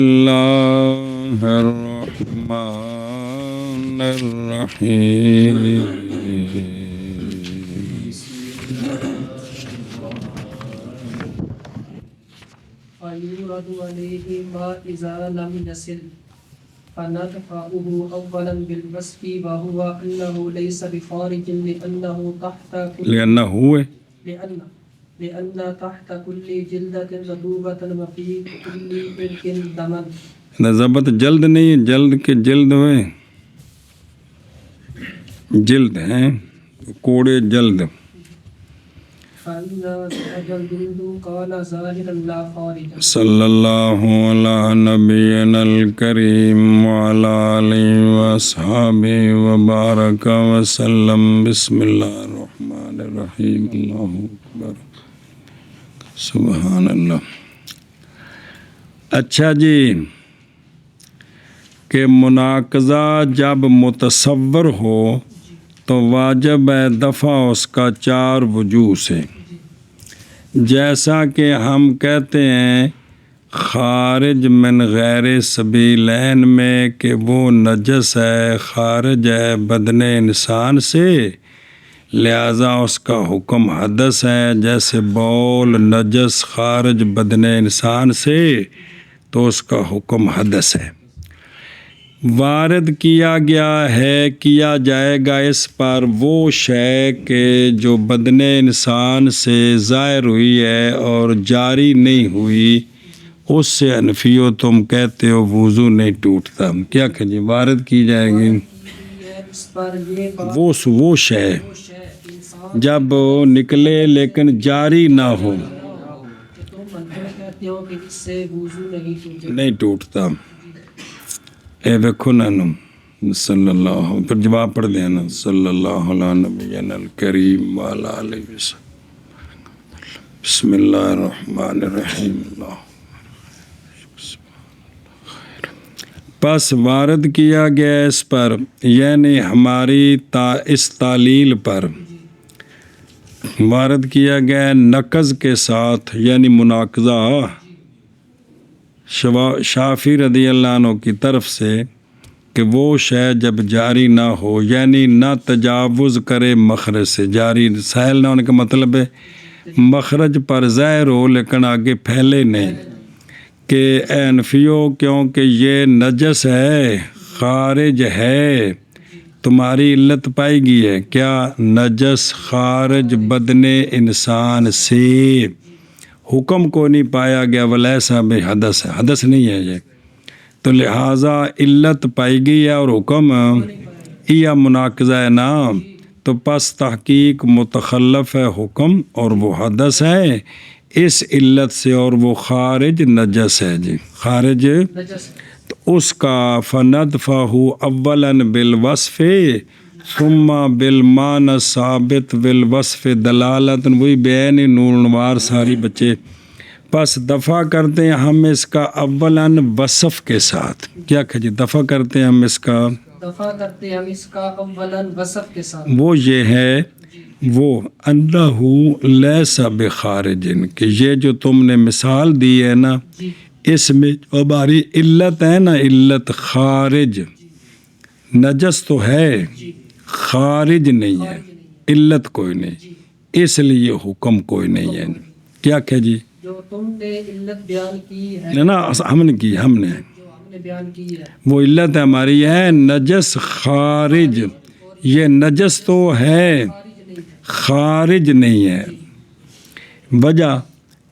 اللہ الرحمن الرحیم فَيُورَدُ عَلَيْهِ مَا إِذَا لَمْ يَصِلْ فَنَدْفَعُهُ أَوَّلًا بِالْوَصْفِ وَهُوَ أَنَّهُ لَيْسَ بِخَارِجٍ لِأَنَّ تحت كل جلدة رطوبة وفي كل عرق دما. ضبط جلد نہیں، جلد کے جلد میں جلد ہیں، کوڑے جلد. فَإِذَا ذَهَبَ الْجِلْدُ كَانَ ظَاهِرًا لَا خَارِجًا. صلی اللہ علی نبینا الکریم وعلی آلہ واصحابہ وبارک وسلم. بسم اللہ الرحمن الرحیم. اللہ اکبر، سبحان اللہ. اچھا جی، کہ مناقضہ جب متصور ہو تو واجب ہے دفع اس کا 4 وجوہ سے. جیسا کہ ہم کہتے ہیں خارج من غیر سبیلین میں کہ وہ نجس ہے، خارج ہے بدن انسان سے، لہذا اس کا حکم حدث ہے. جیسے بول نجس خارج بدن انسان سے تو اس کا حکم حدث ہے. وارد کیا گیا ہے، کیا جائے گا اس پر وہ شے کہ جو بدن انسان سے ظاہر ہوئی ہے اور جاری نہیں ہوئی، اس سے حنفیو تم کہتے ہو وضو نہیں ٹوٹتا. کیا کہ جی وارد کی جائے گی وہ شے جب نکلے لیکن جاری نہ ہو، نہیں ٹوٹتا. اے دیکھو نا صلی اللہ، پھر جواب پڑھ دینا صلی اللہ علیہ نبینا الکریم وعلی آلہ وسلم. بسم اللہ الرحمن الرحیم. اللہ پس وارد کیا گیا اس پر، یعنی ہماری اس تعلیل پر وارد کیا گیا نقض کے ساتھ، یعنی مناقضہ شافعی رضی اللہ عنہ کی طرف سے کہ وہ شے جب جاری نہ ہو، یعنی نہ تجاوز کرے مخرج سے. جاری سائل نہ ہونے کا مطلب ہے مخرج پر ظاہر ہو لیکن آگے پھیلے نہیں. کہ اے حنفیو کیونکہ یہ نجس ہے، خارج ہے، تمہاری علت پائی گئی ہے کیا؟ نجس خارج بدن انسان سے، حکم کو نہیں پایا گیا ولیسا بے حدث ہے، حدث نہیں ہے یہ، تو لہٰذا علت پائی گئی ہے اور حکم یا مناقضہ ہے نا، تو پس تحقیق متخلف ہے حکم اور وہ حدث ہے اس علت سے، اور وہ خارج نجس ہے جی، خارج. تو اس کا فندفعہ اولا بالوصف ثم بالمعنی ثابت بالوصف دلالت. وہی بین نور نوار ساری بچے. پس دفع کرتے ہیں ہم اس کا اولاً وصف کے ساتھ. کیا کہ جی دفع کرتے ہیں ہم اس کا اولاً وصف کے ساتھ. وہ یہ ہے وہ انہ لیس بخارج، کہ یہ جو تم نے مثال دی ہے نا اس میں ہماری علت ہے نا، علت خارج نجس تو ہے، خارج نہیں ہے، علت کوئی نہیں، اس لیے حکم کوئی نہیں ہے. کیا کہ جی جو تم نے علت بیان کی ہے نا، ہم نے بیان کی ہے وہ علت ہماری ہے نجس خارج. یہ نجس تو ہے، خارج نہیں ہے. وجہ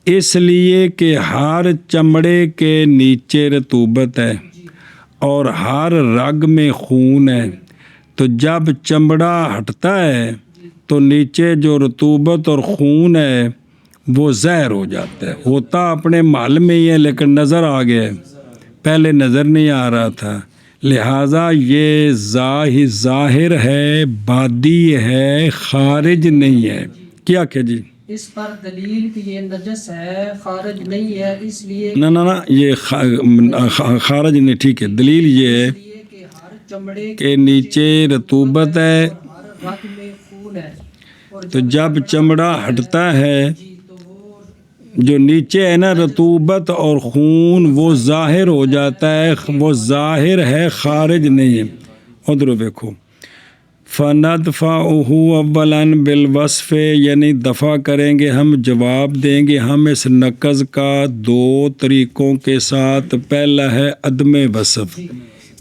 اس لیے کہ ہر چمڑے کے نیچے رطوبت ہے اور ہر رگ میں خون ہے، تو جب چمڑا ہٹتا ہے تو نیچے جو رطوبت اور خون ہے وہ ظاہر ہو جاتا ہے. ہوتا اپنے محل میں ہی ہے لیکن نظر آ گیا ہے، پہلے نظر نہیں آ رہا تھا. لہٰذا یہ ظاہر ہے، بادی ہے، خارج نہیں ہے. کیا کہ جی اس پر دلیل کہ یہ نجس ہے، خارج نہیں ہے، اس لیے نہ یہ خارج نہیں، ٹھیک ہے. دلیل یہ ہے کہ ہر چمڑے کہ نیچے رطوبت ہے، ہر رگ میں خون ہے، تو جب چمڑا ہٹتا ہے جو نیچے ہے نا رطوبت اور خون وہ ظاہر ہو جاتا ہے، وہ ظاہر ہے خارج نہیں ہے۔ ادھر دیکھو فَنَدْفَعُهُ أَوَّلًا بِالْوَصْفِ، یعنی دفع کریں گے ہم، جواب دیں گے ہم اس نقض کا دو طریقوں کے ساتھ۔ پہلا ہے عدم وصف،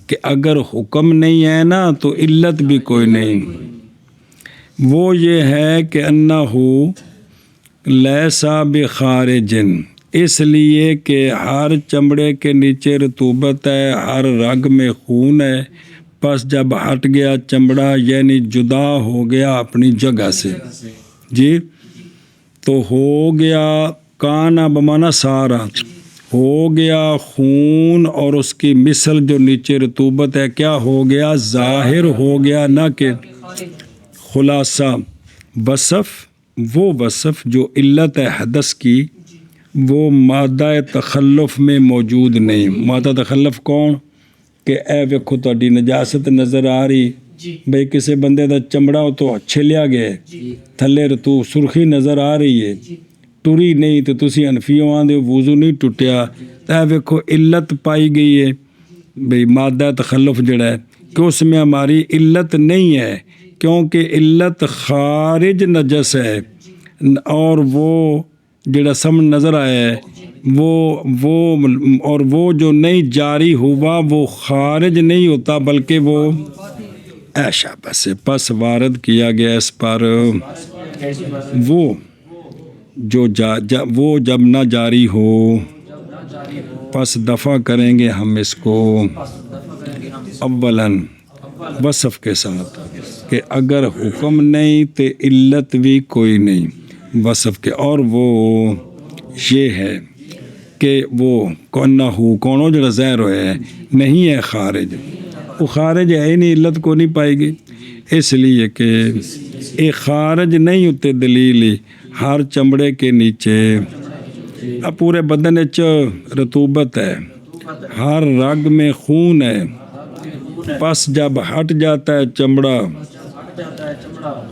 کہ اگر حکم نہیں ہے نا تو علت بھی کوئی نہیں، وہ یہ ہے کہ انہو لیسا بخارج، اس لیے کہ ہر چمڑے کے نیچے رطوبت ہے، ہر رگ میں خون ہے، پس جب ہٹ گیا چمڑا یعنی جدا ہو گیا اپنی جگہ سے، جی تو ہو گیا کانا بمانا سارا، ہو گیا خون اور اس کی مثل جو نیچے رطوبت ہے کیا ہو گیا؟ ظاہر ہو گیا، نہ کہ خلاصہ وصف، وہ وصف جو علت ہے حدث کی وہ مادہ تخلف میں موجود نہیں۔ مادہ تخلف کون؟ کہ اے ویکھو تہاڈی نجاست نظر آ رہی بھئی کسی بندے دا چمڑا تو چھلیا گیا تھلے رتو سرخی نظر آ رہی ہے، ٹری نہیں تو تسی حنفیوں آندے وضو نہیں ٹوٹیا، اے ویکھو علت پائی گئی ہے بھئی مادہ تخلف جڑا ہے کہ اس میں ہماری علت نہیں ہے، کیونکہ علت خارج نجس ہے، اور وہ جڑا سم نظر آیا ہے وہ جو نہیں جاری ہوا وہ خارج نہیں ہوتا بلکہ وہ ایشا بس پس وارد کیا گیا اس پر وہ جو وہ جب نہ جاری ہو، پس دفع کریں گے ہم اس کو اولاً وصف کے ساتھ، کہ اگر حکم نہیں تو علت بھی کوئی نہیں وصف کے، اور وہ یہ ہے کہ وہ کونو جو ظاہر ہے نہیں ہے خارج، وہ خارج ہے ہی نہیں، علت کو نہیں پائے گی، اس لیے کہ ایک خارج نہیں ہوتے دلیل ہر چمڑے کے نیچے اب پورے بدن وچ رطوبت ہے، ہر رگ میں خون ہے، پس جب ہٹ جاتا ہے چمڑا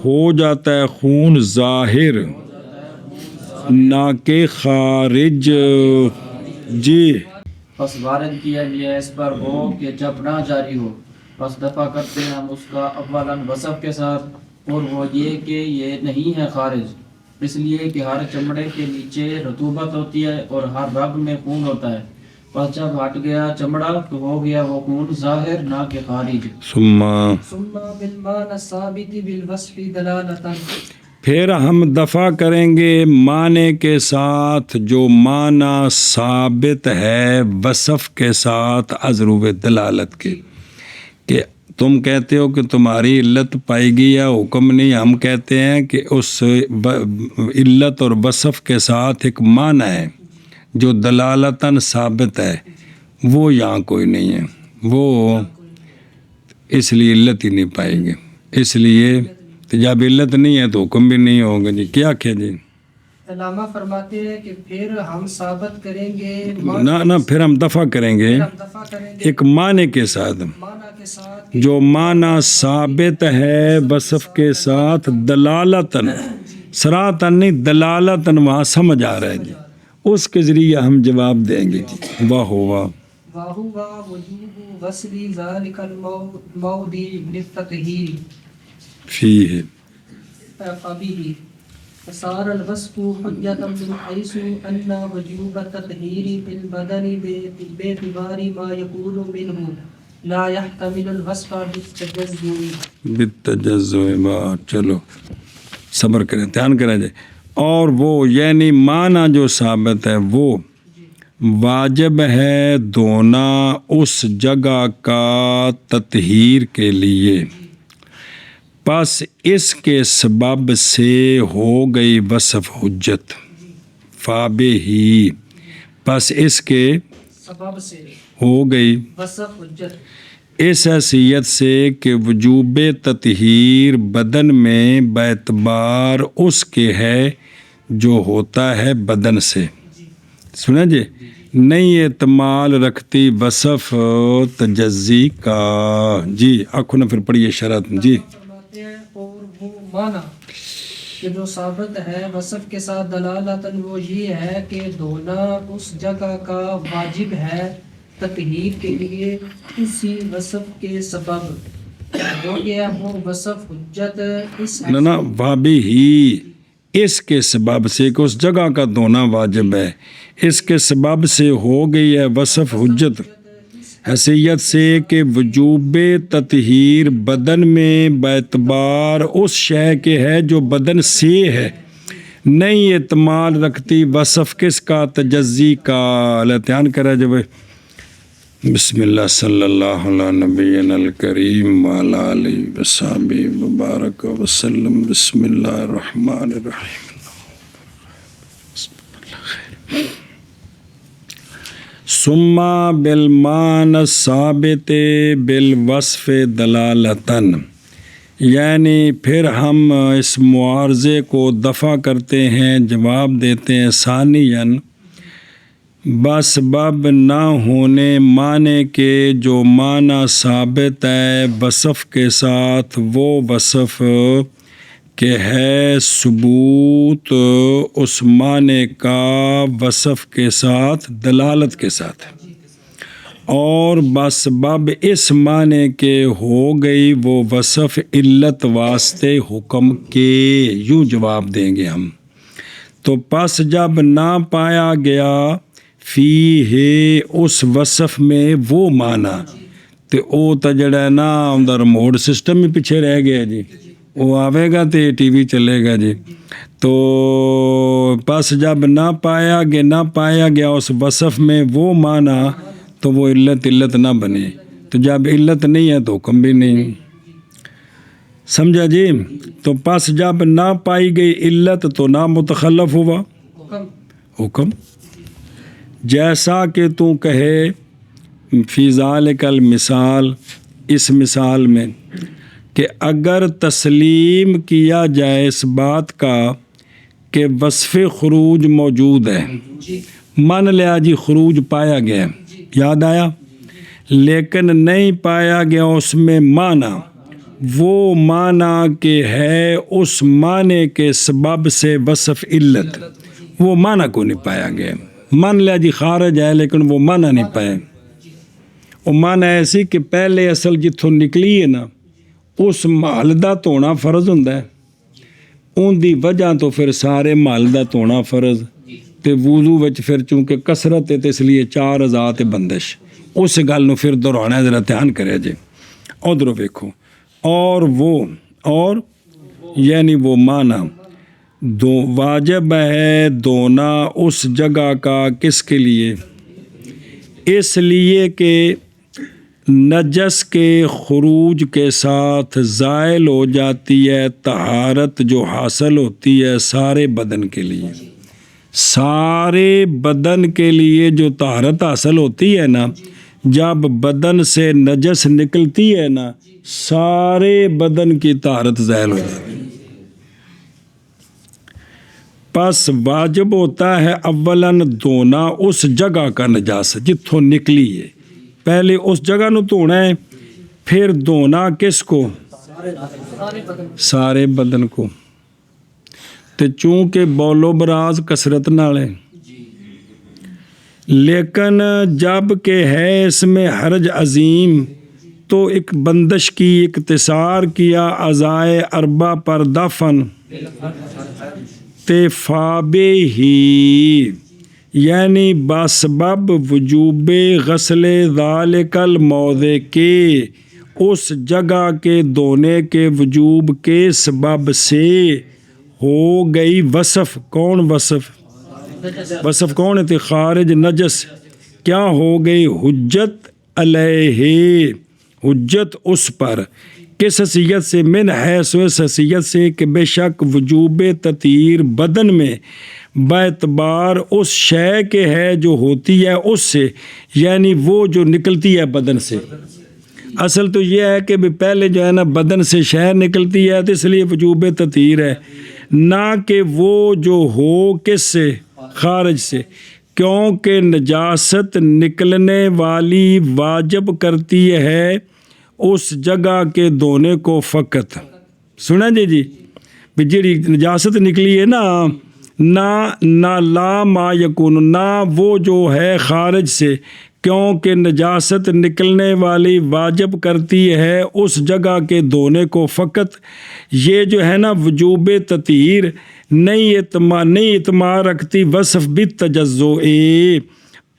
ہو جاتا ہے خون ظاہر نہ کہ خارج، جی پس وارد کیا گیا اس پر وہ کہ جب نہ جاری ہو، پس دفع کرتے ہیں ہم اس کا اولاً وصف کے ساتھ، اور وہ یہ کہ یہ نہیں ہے خارج، اس لیے کہ ہر چمڑے کے نیچے رطوبت ہوتی ہے اور ہر رگ میں خون ہوتا ہے، پس جب ہٹ گیا چمڑا تو ہو گیا وہ خون ظاہر نہ کہ خارج۔ ثم بالمعنى الثابت بالوصف دلالة، پھر ہم دفع کریں گے معنی کے ساتھ جو معنی ثابت ہے وصف کے ساتھ ازروب دلالت کے، کہ تم کہتے ہو کہ تمہاری علت پائی گئی یا حکم نہیں، ہم کہتے ہیں کہ اس علت اور وصف کے ساتھ ایک معنی ہے جو دلالتاً ثابت ہے، وہ یہاں کوئی نہیں ہے، وہ اس لیے علت ہی نہیں پائیں گے، اس لیے جب علت نہیں ہے تو حکم بھی نہیں ہوگا۔ جی کیا کیا جی؟ علامہ فرماتے ہیں کہ پھر ہم ثابت کریں گے نہ پھر ہم دفع کریں گے ایک معنی کے ساتھ، جو معنی ثابت ہے وصف کے ساتھ دلالتاً، صراحتاً نہیں دلالتاً، وہاں سمجھ آ رہا ہے جی، اس کے ذریعے ہم جواب دیں گے جی۔ واہ واہ وَهُوَ وُجُوبُ غَسْلِ ذَلِكَ الْمَوْضِعِ لِلتَّطْهِيرِ فیہ فَبِهِ فَصَارَ الْوَصْفُ حُجَّةً مِنْ حَيْثُ أَنَّ وُجُوبَ التَّطْهِيرِ فِي الْبَدَنِ بِاعْتِبَارِ مَا يَكُونُ مِنْهُ لَا يَحْتَمِلُ الْوَصْفَ بالتجزع، چلو صبر کریں، دھیان کریں جی، اور وہ یعنی معنی جو ثابت ہے وہ واجب ہے دھونا اس جگہ کا تطہیر کے لیے، پس اس کے سبب سے ہو گئی وصف حجت، فابہی پس اس کے سبب سے ہو گئی وصف حجت، اس حیثیت سے کہ وجوب تطہیر بدن میں باعتبار اس کے ہے جو ہوتا ہے بدن سے، سنیں جی، نہیں احتمال رکھتی وصف تجزی کا۔ جی آنکھوں نے پھر پڑھیے شرط جی۔ فرماتے ہیں اور وہ معنی کہ جو ثابت ہے وصف کے ساتھ دلالتاً وہ یہ ہے کہ دھونا اس جگہ کا واجب ہے تطہیر کے لیے اسی وصف کے سبب ہو گیا وہ وصف حجت اس نا وابی ہی اس کے سبب سے کہ اس جگہ کا دھونا واجب ہے، اس کے سبب سے ہو گئی ہے وصف حجت حیثیت سے کہ وجوب تطہیر بدن میں باعتبار اس شے کے ہے جو بدن سے ہے، نہیں اعتماد رکھتی وصف کس کا تجزی کا۔ الاعتیان کرے جب بسم اللہ صلی اللہ علیہ نبینا الکریم وعلی آلہ وصحبہ وبارک وسلم۔ بسم اللہ الرحمن الرحیم۔ ثم بالمعنی الثابت بالوصف دلالتاً، یعنی پھر ہم اس معارضے کو دفع کرتے ہیں، جواب دیتے ہیں ثانیاً بسبب نہ ہونے معنی کے جو معنی ثابت ہے وصف کے ساتھ، وہ وصف کہ ہے ثبوت اس معنی کا وصف کے ساتھ دلالت کے ساتھ، اور بسبب اس معنی کے ہو گئی وہ وصف علت واسطے حکم کے۔ یوں جواب دیں گے ہم تو پس جب نہ پایا گیا فی ہے اس وصف میں وہ معنی تو او تا جڑا ہے نا اندر ریموٹ سسٹم ہی پیچھے رہ گیا جی، وہ آوے گا تو ٹی وی چلے گا جی۔ تو پس جب نہ پایا گیا اس وصف میں وہ معنی تو وہ علت نہ بنے، تو جب علت نہیں ہے تو حکم بھی نہیں، سمجھا جی۔ تو پس جب نہ پائی گئی علت تو نہ متخلف ہوا حکم، جیسا کہ تو کہے فی ذالک المثال، اس مثال میں کہ اگر تسلیم کیا جائے اس بات کا کہ وصف خروج موجود ہے، مان لیا جی خروج پایا گیا، یاد آیا، لیکن نہیں پایا گیا اس میں معنی، وہ معنی کہ ہے اس معنی کے سبب سے وصف علت، وہ معنی کو نہیں پایا گیا۔ مان لیا جی خارج ہے لیکن وہ معنی نہیں پائے، وہ معنی ایسی کہ پہلے اصل جتھوں نکلی ہے نا اس محل دا دھونا فرض ہوندا ہے، ان دی وجہ تو پھر سارے محل دا دھونا فرض، تے وضو وچ پھر چونکہ کثرت ہے تو اس لیے 4 اعضاء تے بندش، اس گل نو پھر دہرانا ذرا دھیان کرے جی۔ ادھر ویکھو، اور یعنی وہ معنی واجب ہے دھونا اس جگہ کا، کس کے لیے؟ اس لیے کہ نجس کے خروج کے ساتھ زائل ہو جاتی ہے طہارت جو حاصل ہوتی ہے سارے بدن کے لیے، سارے بدن کے لیے جو طہارت حاصل ہوتی ہے نا، جب بدن سے نجس نکلتی ہے نا سارے بدن کی طہارت زائل ہو جاتی ہے۔ پس واجب ہوتا ہے اولاً دھونا اس جگہ کا نجاست جتھوں نکلی ہے، پہلے اس جگہ نو دھونا ہے، پھر دھونا کس کو؟ سارے بدن کو، تے چونکہ بول و براز کثرت نال ہے، لیکن جب کہ ہے اس میں حرج عظیم تو ایک بندش کی، اقتصار کیا اعضائے اربع پر دفن تے فابے ہی، یعنی بسبب وجوب غسل ذالک الموضع کے اس جگہ کے دھونے کے وجوب کے سبب سے ہو گئی وصف، کون وصف؟ وصف کون ہے؟ خارج نجس، کیا ہو گئی؟ حجت علیہ، حجت اس پر، کس حیثیت سے؟ من حیث، اس حیثیت سے کہ بے شک وجوب تطہیر بدن میں باعتبار اس شے کے ہے جو ہوتی ہے اس سے، یعنی وہ جو نکلتی ہے بدن سے۔ اصل تو یہ ہے کہ پہلے جو ہے نا بدن سے شے نکلتی ہے تو اس لیے وجوب تطہیر ہے، نہ کہ وہ جو ہو کس سے؟ خارج سے، کیونکہ نجاست نکلنے والی واجب کرتی ہے اس جگہ کے دھونے کو فقط، سنا جی، بھی جیڑی نجاست نکلی ہے نہ لا ما یکون، نہ وہ جو ہے خارج سے، کیونکہ نجاست نکلنے والی واجب کرتی ہے اس جگہ کے دھونے کو فقط، یہ جو ہے نا وجوب تطہیر نہیں اتمام رکھتی وصف بالتجزؤ،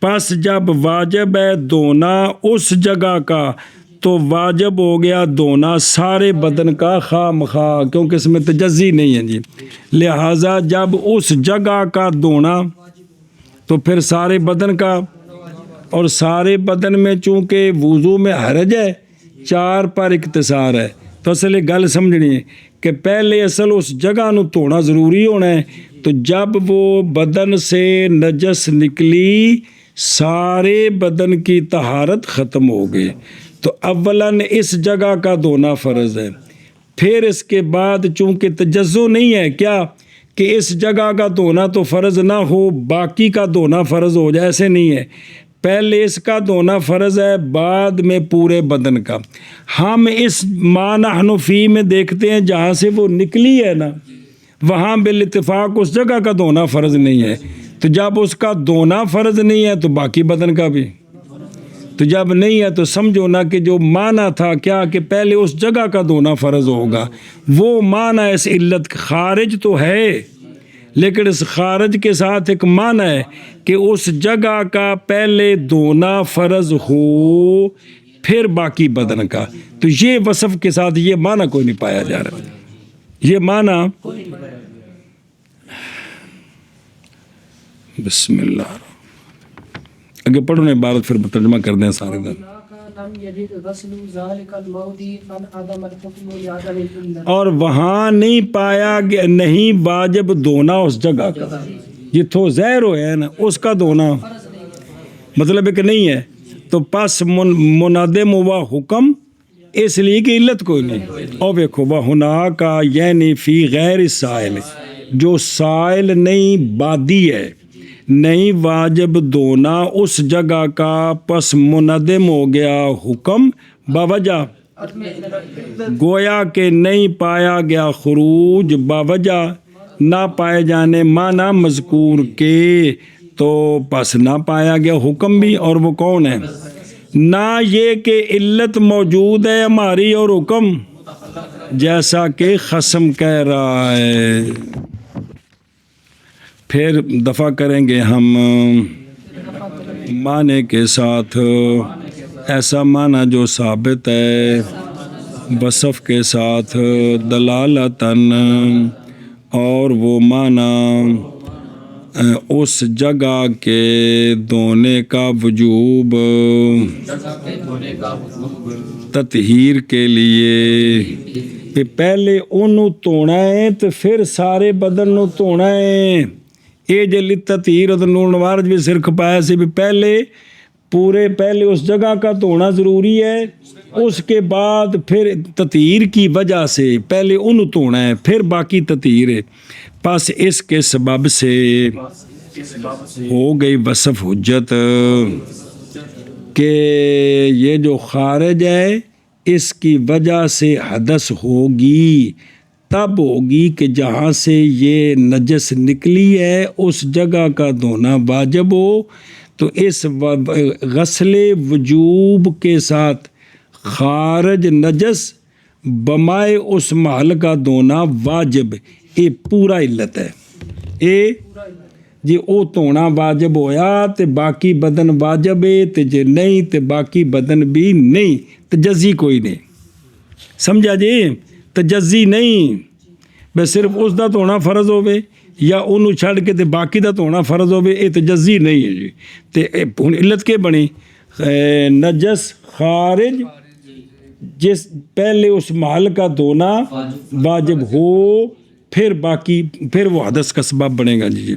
پس جب واجب ہے دھونا اس جگہ کا تو واجب ہو گیا دھونا سارے بدن کا خواہ مخواہ، کیونکہ اس میں تجزی نہیں ہے جی، لہٰذا جب اس جگہ کا دھونا تو پھر سارے بدن کا، اور سارے بدن میں چونکہ وضو میں حرج ہے 4 پر اقتصار ہے، تو اصل گل سمجھنی ہے کہ پہلے اصل اس جگہ نو دھونا ضروری ہونا ہے، تو جب وہ بدن سے نجس نکلی سارے بدن کی طہارت ختم ہو گئی، تو اولاً اس جگہ کا دھونا فرض ہے، پھر اس کے بعد چونکہ تجزو نہیں ہے کیا کہ اس جگہ کا دھونا تو فرض نہ ہو باقی کا دھونا فرض ہو جائے، ایسے نہیں ہے، پہلے اس کا دھونا فرض ہے بعد میں پورے بدن کا۔ ہم اس ما نحن فی میں دیکھتے ہیں جہاں سے وہ نکلی ہے نا وہاں بالاتفاق اس جگہ کا دھونا فرض نہیں ہے، تو جب اس کا دھونا فرض نہیں ہے تو باقی بدن کا بھی، تو جب نہیں ہے تو سمجھو نا کہ جو معنی تھا کیا کہ پہلے اس جگہ کا دھونا فرض ہوگا، وہ معنی اس علت خارج تو ہے، لیکن اس خارج کے ساتھ ایک معنی ہے کہ اس جگہ کا پہلے دھونا فرض ہو پھر باقی بدن کا، تو یہ وصف کے ساتھ یہ معنی کوئی نہیں پایا جا رہا، یہ معنی بسم اللہ آگے پڑھو نا عبارت پھر ترجمہ کر دیں سارے دن۔ اور وہاں نہیں پایا گیا نہیں واجب دھونا اس جگہ کا، جتھوں زہر ہویا ہے نا اس کا دھونا مطلب ہے کہ نہیں ہے، تو پس منادم ہوا حکم اس لیے کہ علت کوئی نہیں، اور دیکھو وہنا کا یعنی فی غیر سائل، جو سائل نہیں بادی ہے نہیں واجب دھونا اس جگہ کا، پس منادم ہو گیا حکم باوجہ، گویا کہ نہیں پایا گیا خروج باوجہ نہ پائے جانے معنی مذکور کے، تو پس نہ پایا گیا حکم بھی، اور وہ کون ہے؟ نہ یہ کہ علت موجود ہے ہماری اور حکم، جیسا کہ خصم کہہ رہا ہے۔ پھر دفع کریں گے ہم معنی کے ساتھ، ایسا معنی جو ثابت ہے وصف کے ساتھ دلالتاً، اور وہ معنی اس جگہ کے دھونے کا وجوب تطہیر کے لیے، کہ پہلے انہوں دھونا ہے تو پھر سارے بدن نو دھونا ہے، یہ جلی تطہیر اور نور نوارج بھی سر کھپایا سے بھی پہلے اس جگہ کا دھونا ضروری ہے، اس کے بعد پھر تطہیر کی وجہ سے پہلے انہوں دھونا ہے پھر باقی تطہیر ہے، پس اس کے سبب سے ہو گئی وصف حجت کہ یہ جو خارج ہے اس کی وجہ سے حدث ہوگی، تب ہوگی کہ جہاں سے یہ نجس نکلی ہے اس جگہ کا دھونا واجب ہو، تو اس غسل وجوب کے ساتھ خارج نجس بمائے اس محل کا دھونا واجب، یہ پورا علت ہے، یہ جی او دھونا واجب ہویا تے باقی بدن واجب ہے، تے جے نہیں تے باقی بدن بھی نہیں، تجزی کوئی نہیں، سمجھا جی، تجزی نہیں، بس صرف اس دا دھونا فرض ہوئے یا انہوں چھڑ کے تے باقی دا دھونا فرض ہوئے، یہ تجزی نہیں ہے جی، تے علت کے بنی نجس خارج جس پہلے اس محل کا دھونا واجب ہو پھر وہ حدث کا سبب بنے گا جی۔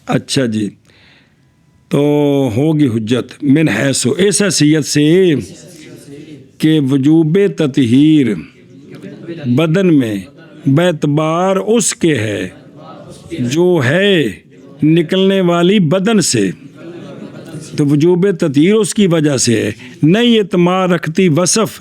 اچھا جی، تو ہوگی حجت من حیث اس حیثیت سے کہ وجوب تطہیر بدن میں باعتبار اس کے ہے جو ہے نکلنے والی بدن سے، تو وجوب تطہیر اس کی وجہ سے ہے، نہیں اعتماد رکھتی وصف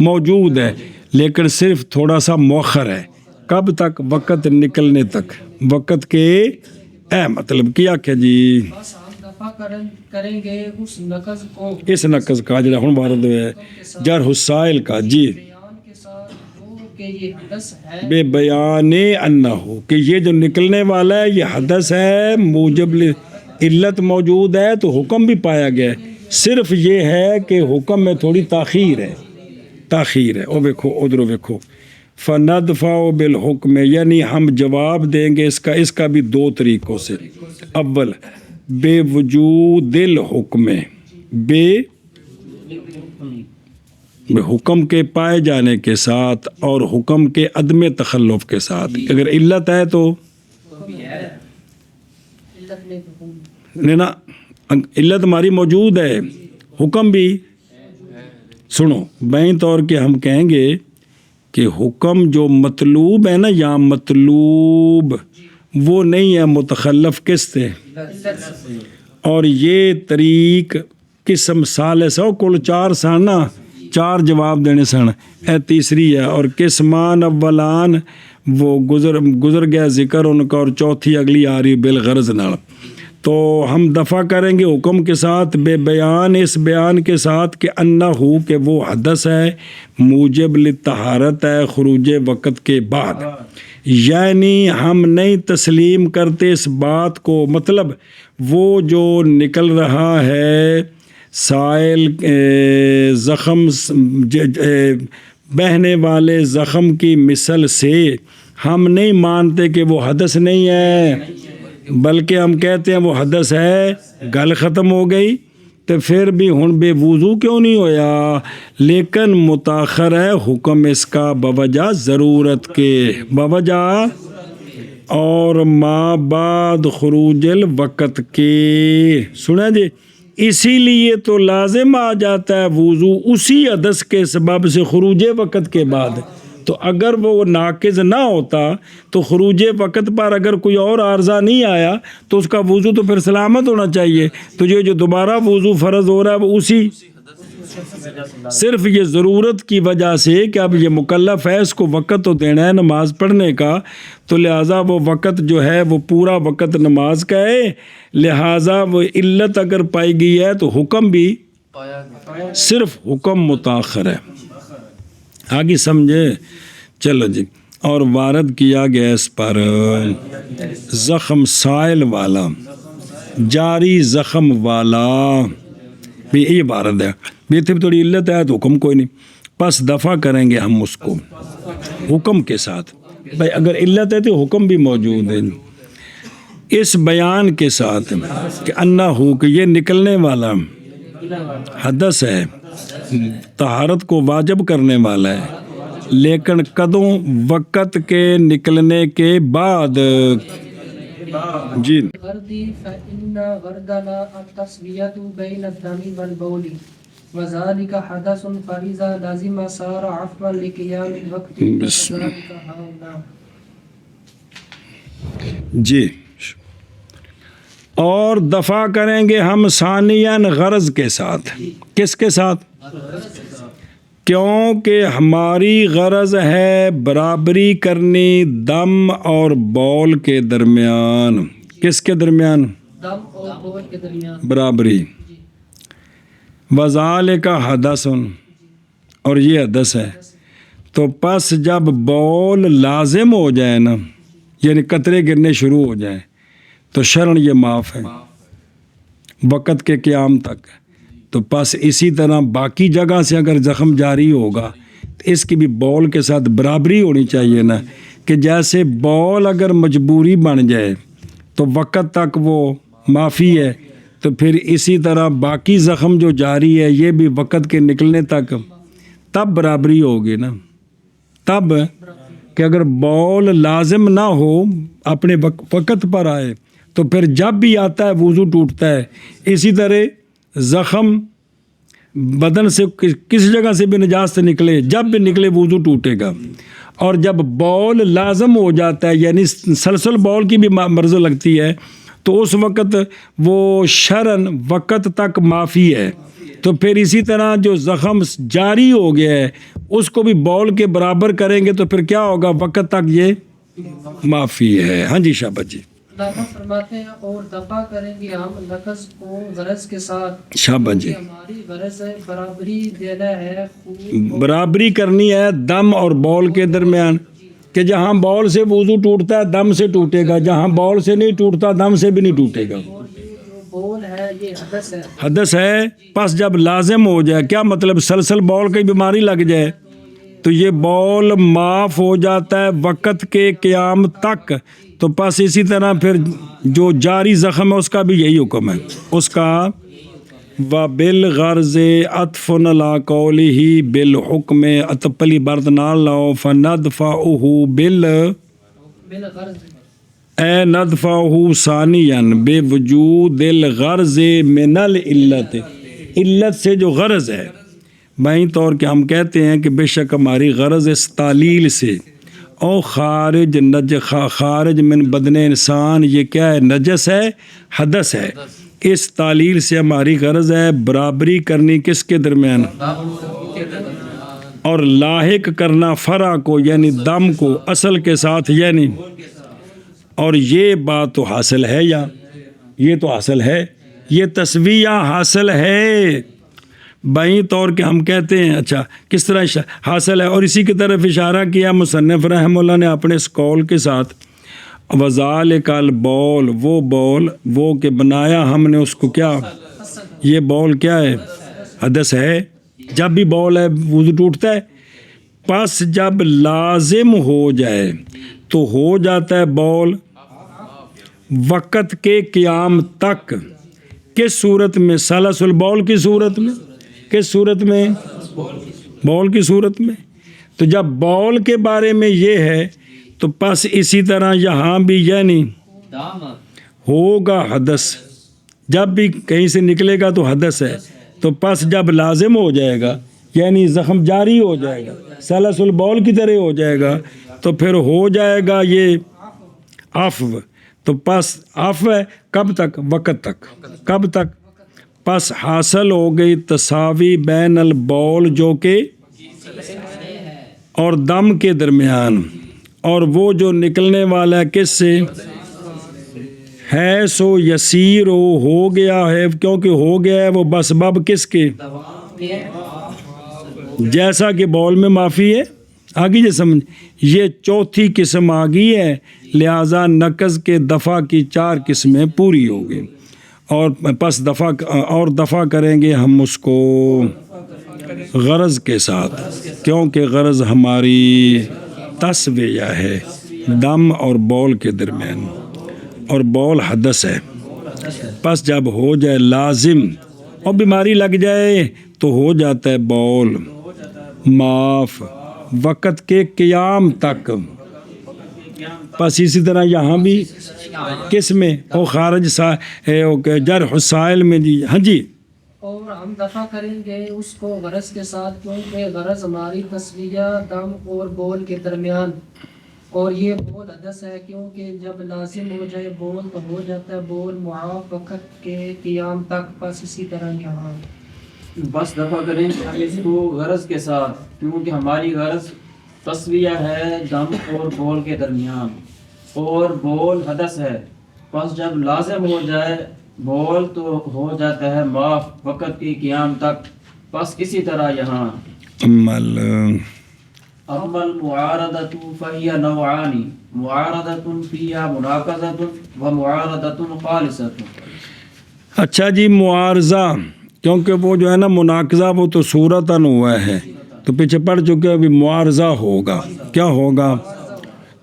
موجود ہے لیکن صرف تھوڑا سا مؤخر ہے. کب تک؟ وقت نکلنے تک. وقت کے مطلب کیا کہ جی بس ہم دفع کریں گے اس نقض کو اس نقص کا جڑا ہن وارد ہے جرح السائل کا. جی بیان کے ساتھ وہ کہ یہ حدث ہے بے بیان انہو کہ یہ جو نکلنے والا ہے یہ حدث ہے موجب علت موجود ہے تو حکم بھی پایا گیا ہے. صرف یہ ہے کہ حکم میں تھوڑی تاخیر ہے. او دیکھو ادھر ویکھو فندفع بالحکم یعنی ہم جواب دیں گے اس کا بھی دو طریقوں سے. اول بے وجود الحکم بے حکم کے پائے جانے کے ساتھ اور حکم کے عدم تخلف کے ساتھ. اگر علت ہے تو نا علت ہماری موجود ہے حکم بھی. سنو بین طور کے ہم کہیں گے کہ حکم جو مطلوب ہے نا یا مطلوب وہ نہیں ہے متخلف کس سے اور یہ طریق قسم ثالث ہے. کل 4 سن نا 4 جواب دینے سن اے تیسری ہے. اور قسمان اولان وہ گزر گیا ذکر ان کا اور چوتھی اگلی آ رہی بالغرض نال. تو ہم دفع کریں گے حکم کے ساتھ بے بیان اس بیان کے ساتھ کہ انہو کہ وہ حدث ہے موجب لطہارت ہے خروج وقت کے بعد. یعنی ہم نہیں تسلیم کرتے اس بات کو مطلب وہ جو نکل رہا ہے سائل زخم بہنے والے زخم کی مثل سے ہم نہیں مانتے کہ وہ حدث نہیں ہے بلکہ ہم کہتے ہیں وہ حدث ہے. گل ختم ہو گئی تو پھر بھی ہن بے وضو کیوں نہیں ہویا لیکن متاخر ہے حکم اس کا بوجہ ضرورت کے بوجہ اور ما بعد خروج الوقت کے. سنا جی اسی لیے تو لازم آ جاتا ہے وضو اسی حدث کے سبب سے خروج وقت کے بعد. تو اگر وہ ناقض نہ ہوتا تو خروج وقت پر اگر کوئی اور عارضہ نہیں آیا تو اس کا وضو تو پھر سلامت ہونا چاہیے. تو یہ جو دوبارہ وضو فرض ہو رہا ہے وہ اسی صرف یہ ضرورت کی وجہ سے کہ اب یہ مکلف ہے اس کو وقت تو دینا ہے نماز پڑھنے کا تو لہٰذا وہ وقت جو ہے وہ پورا وقت نماز کا ہے. لہٰذا وہ علت اگر پائی گئی ہے تو حکم بھی صرف حکم متاخر ہے. آگے سمجھے. چلو جی اور وارد کیا گیا اس پر زخم سائل والا جاری زخم والا بھی یہ وارد ہے. یہ تھی تھوڑی علت ہے تو حکم کوئی نہیں پس دفع کریں گے ہم اس کو حکم کے ساتھ. بھائی اگر علت ہے تو حکم بھی موجود ہے اس بیان کے ساتھ کہ انہو کہ یہ نکلنے والا حدث ہے طہارت کو واجب کرنے والا ہے لیکن کدوں وقت کے نکلنے کے بعد. جی غردی فإن غردنا التسویة بین الدم والبول وذلك حدث فإذا لازم صار عفوا لقيام الوقت وذلك هؤلاء. جی اور دفع کریں گے ہم ثانیاً غرض کے ساتھ. کس کے ساتھ؟ کیونکہ ہماری غرض ہے برابری کرنی دم اور بول کے درمیان. کس کے درمیان؟ دم اور بول کے درمیان برابری. وذالک حدث اور یہ حدث ہے. تو پس جب بول لازم ہو جائے نا یعنی قطرے گرنے شروع ہو جائیں تو شرن یہ معاف ہے وقت کے قیام تک. تو پس اسی طرح باقی جگہ سے اگر زخم جاری ہوگا تو اس کی بھی بول کے ساتھ برابری ہونی چاہیے نا کہ جیسے بول اگر مجبوری بن جائے تو وقت تک وہ معافی ہے تو پھر اسی طرح باقی زخم جو جاری ہے یہ بھی وقت کے نکلنے تک تب برابری ہوگی نا. تب کہ اگر بول لازم نہ ہو اپنے وقت پر آئے تو پھر جب بھی آتا ہے وضو ٹوٹتا ہے. اسی طرح زخم بدن سے کسی جگہ سے بھی نجاست نکلے جب بھی نکلے وضو ٹوٹے گا. اور جب بول لازم ہو جاتا ہے یعنی سلسل بول کی بھی مرض لگتی ہے تو اس وقت وہ شرن وقت تک معافی ہے. تو پھر اسی طرح جو زخم جاری ہو گیا ہے اس کو بھی بول کے برابر کریں گے تو پھر کیا ہوگا؟ وقت تک یہ معافی ہے۔ ہاں جی شابت جی، علامہ فرماتے ہیں اور دفع کریں گے ہم لفظ کو غرض کے ساتھ، شابت جی، کہ ہماری غرض ہے برابری دینا ہے خون برابری کرنی ہے دم اور بول کے درمیان، کہ جہاں بول سے وضو ٹوٹتا ہے دم سے ٹوٹے گا، جہاں بول سے نہیں ٹوٹتا دم سے بھی نہیں ٹوٹے گا۔ اور یہ جو بول ہے یہ حدث ہے۔ حدث ہے، پس جب لازم ہو جائے، کیا مطلب؟ سلسل بول کی بیماری لگ جائے تو یہ بول معاف ہو جاتا ہے وقت کے قیام تک، تو پس اسی طرح پھر جو جاری زخم ہے اس کا بھی یہی حکم ہے، اس کا وَبِالْغَرْضِ عَطْفٌ عَلَىٰ قَوْلِهِ بِالْحُکْمِ اتپلی برد نال لاؤ فَنَدْفَعُهُ بالغرض اے ندفعہ ثانیاً بے وجود الغرض من العلت، علت سے جو غرض ہے، بائیں طور کہ ہم کہتے ہیں کہ بے شک ہماری غرض اس تعلیل سے، او خارج من بدن انسان، یہ کیا ہے؟ نجس ہے، حدث ہے، اس تعلیل سے ہماری غرض ہے برابری کرنی کس کے درمیان؟ اور لاحق کرنا فرع کو یعنی دم کو اصل کے ساتھ، یعنی اور یہ بات تو حاصل ہے، یا یہ تو حاصل ہے، یہ تسویہ حاصل ہے، بائیں طور کہ ہم کہتے ہیں اچھا کس طرح حاصل ہے، اور اسی کی طرف اشارہ کیا مصنف رحمہ اللہ نے اپنے اس قول کے ساتھ، وَذَلِكَ الْبَوْلُ، وہ بول، وہ کہ بنایا ہم نے اس کو کیا، یہ بول کیا ہے؟ حدث ہے، جب بھی بول ہے وضو ٹوٹتا ہے، پس جب لازم ہو جائے تو ہو جاتا ہے بول وقت کے قیام تک، کس صورت میں؟ سلس البول کی صورت میں، کس صورت میں؟ بول کی صورت میں۔ تو جب بول کے بارے میں یہ ہے تو پس اسی طرح یہاں بھی یعنی ہوگا حدث، جب بھی کہیں سے نکلے گا تو حدث ہے، تو پس جب لازم ہو جائے گا یعنی زخم جاری ہو جائے گا، سلس البول کی طرح ہو جائے گا، تو پھر ہو جائے گا یہ عفو، تو پس عفو ہے کب تک؟ وقت تک، کب تک؟ پس حاصل ہو گئی تساوی بین البول جو کہ اور دم کے درمیان، اور وہ جو نکلنے والا ہے کس سے ہے، سو یسیر ہو گیا ہے، کیونکہ ہو گیا ہے وہ بسبب کس کے؟ جیسا کہ بول میں معافی ہے، آگی جو سمجھ، یہ چوتھی قسم آگی ہے، لہذا نقض کے دفع کی 4 قسمیں پوری ہو گئی، اور پس دفع کریں گے ہم اس کو غرض کے ساتھ، کیونکہ غرض ہماری تسویہ ہے دم اور بول کے درمیان، اور بول حدث ہے، پس جب ہو جائے لازم اور بیماری لگ جائے تو ہو جاتا ہے بول معاف وقت کے قیام تک، پس اسی طرح یہاں بھی کس میں؟ او خارج جرح السائل میں جی، ہاں جی، اور ہم دفع کریں گے اس کو غرض کے ساتھ، کیونکہ غرض ہماری تسویہ دم اور بول کے درمیان، اور یہ بول حدث ہے، کیونکہ جب لازم ہو جائے بول تو ہو جاتا ہے بول معاف وقت کے قیام تک، پس اسی طرح یہاں بس دفع کریں ہم اس کو غرض کے ساتھ، کیونکہ ہماری غرض تسویہ ہے دم اور بول کے درمیان، اور بول حدث ہے، پس جب لازم ہو جائے بول تو ہو جاتا ہے معاف وقت کے قیام تک، پس اسی طرح یہاں اما المعارضۃ فہی نوعان، معارضۃ فیہا مناقضۃ و معارضۃ خالصۃ۔ اچھا جی، معارضہ، کیونکہ وہ جو ہے نا مناقضہ وہ تو صورتاً ہوا ہے تو پیچھے پڑ چکے، ابھی معارضہ ہوگا، کیا ہوگا؟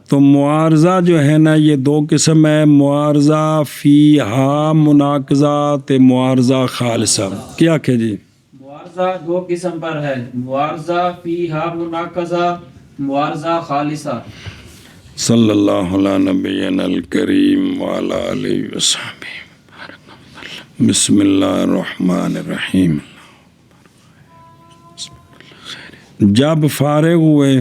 تو معارضہ جو ہے نا یہ 2 قسم ہے، معارضہ فیہا مناقضہ تے معارضہ خالصہ، کیا کہ جی؟ معارضہ 2 قسم پر ہے، معارضہ فیہا مناقضہ، معارضہ خالصہ۔ صلی اللہ علیہ نبینا الکریم وعلی آلہ وصحبہ، بسم اللہ الرحمن الرحیم۔ جب فارغ ہوئے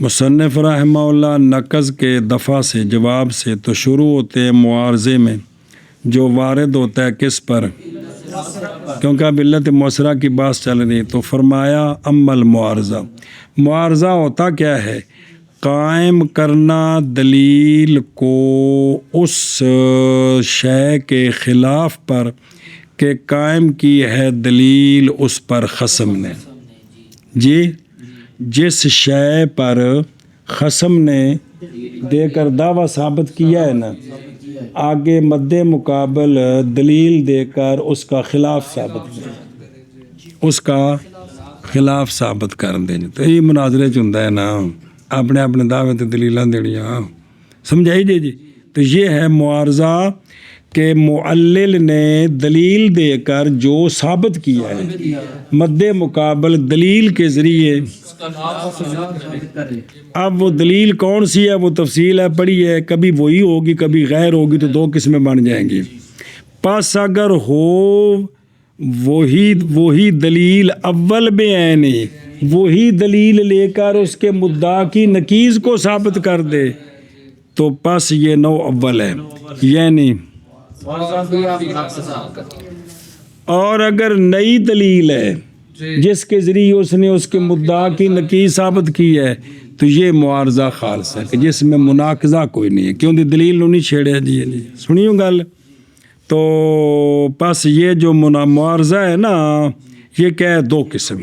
مصنف رحمہ اللہ نقض کے دفع سے، جواب سے، تو شروع ہوتے ہیں معارضے میں جو وارد ہوتا ہے کس پر؟ کیونکہ اب علت مؤثرہ کی بات چل رہی، تو فرمایا اما المعارضہ، معارضہ ہوتا کیا ہے؟ قائم کرنا دلیل کو اس شے کے خلاف پر کہ قائم کی ہے دلیل اس پر خصم نے، جی جس شے پر خصم نے دے کر دعویٰ ثابت کیا ہے نا، آگے مد مقابل دلیل دے کر اس کا خلاف ثابت کریں، اس کا خلاف ثابت کر دیں، تو یہ مناظرے چ ہوندا ہے نا، اپنے اپنے دعوے تے دلیلاں دینیاں، سمجھائی جی؟ تو یہ ہے معارضہ کہ معلل نے دلیل دے کر جو ثابت کیا ہے مد مقابل دلیل کے ذریعے، اب وہ دلیل کون سی ہے وہ تفصیل ہے، پڑھی ہے، کبھی وہی ہوگی کبھی غیر ہوگی، تو دو قسمیں بن جائیں گی۔ پس اگر ہو وہی دلیل اول بعین، وہی دلیل لے کر اس کے مدعا کی نقیض کو ثابت کر دے تو پس یہ نوع اول ہے، یعنی اور اگر نئی دلیل ہے جس کے ذریعے اس نے اس کے مدعا کی نقیض ثابت کی ہے تو یہ معارضہ خالص ہے کہ جس میں مناقضہ کوئی نہیں ہے، کیوں دی دلیل نو نہیں چھیڑیا جی، سنیو گل۔ تو پس یہ جو معارضہ ہے نا، یہ کیا ہے؟ دو قسم،